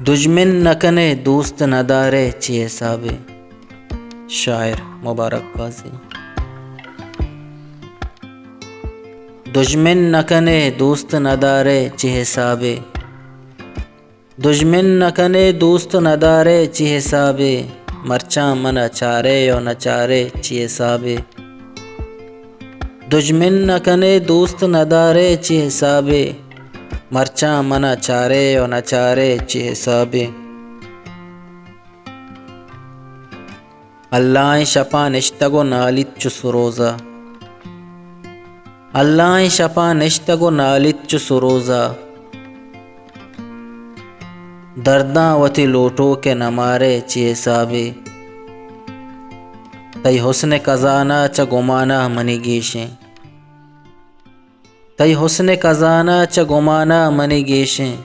दुश्मन न कने दोस्त न दारे ची हिसाबे। शायर मुबारक काजी। दुश्मन न कने दोस्त न दारे ची हिसाबे, दुश्मन न कने दोस्त न दारे ची हिसाबे, मरचा मन चारे यो न चारे ची हिसाबे। दुश्मन न कने दोस्त न दारे ची हिसाबे, मरचा मन चारे यो न चारे ची हिसाबे। अल्लाह शपा निश्तगो नालिच्चु सुरोजा, अल्लाह शपा निश्तगो नालिच्चु सुरोजा, दर्दा वती लोटो के न मारे ची हिसाबे। तई हुस्न कज़ाना च गुमाना मनी गेशें, तई हुस्न कज़ाना च गुमाना मनी गेशें,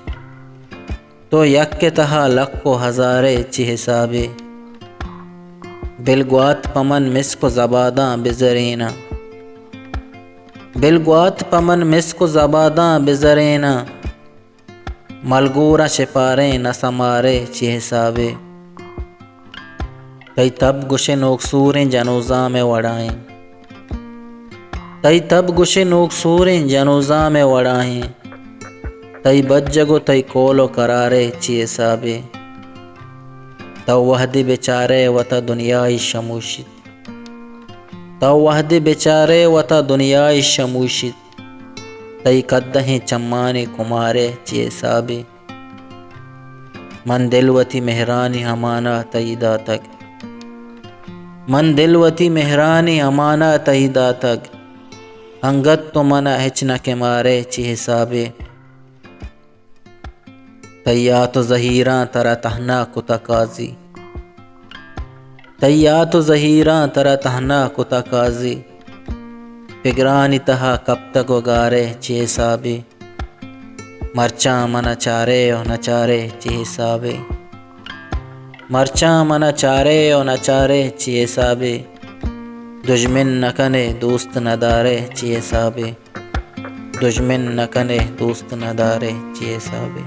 तो यक के तहा लक को हज़ारे ची हिसाबे। बिलगुआत पमन मिस्क ज़बादा बिज़रेना, बिलगुआत पमन मिस्क ज़बादा बिज़रेना, मलगूरा शिपारे न समारे ची हिसाबे। तई तब गुशे नोकसूरें जनोज़ा में वड़ाएं, तई तब गुशे नोकसूरें जनोज़ा में वड़ाएं, तई बज्जगो तई कोलो करारे ची हिसाबे। तव वहदी बेचारे वता दुनियाई शमूशित, तव वहदी बेचारे वता दुनियाई शमूशित, तई कद्दहें चम्माने कुमारे ची हिसाबे। मन दिलवती मेहरानी हमाना तईदा तक, मन दिलवती मेहरानी हमाना तईदा तक, अंगत तो मना हिचना के मारे ची हिसाबे। तैया तो ज़हीरा तरा तहना कुता काजी, तैया तो ज़हीरा तरा तहना कुता काजी, फिगरानी तहा कब तक वगारे ची हिसाबे। मरचा मना चारे और न चारे ची हिसाबे, मरचा मना चारे और न चारे ची हिसाबे। दुश्मन न कने दोस्त न दारे ची हिसाबे, दुश्मन न कने दोस्त न दारे ची हिसाबे।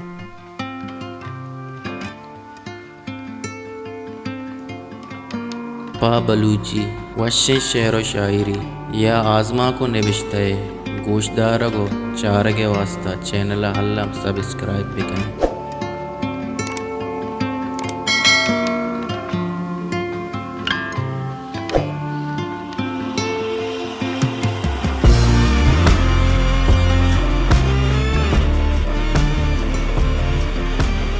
पा बलूची वशे शेर व शायरी या आज़मा को निबिश्ते गोशदार गो चार के वास्ता चैनल हल्लम सब्सक्राइब भी करें।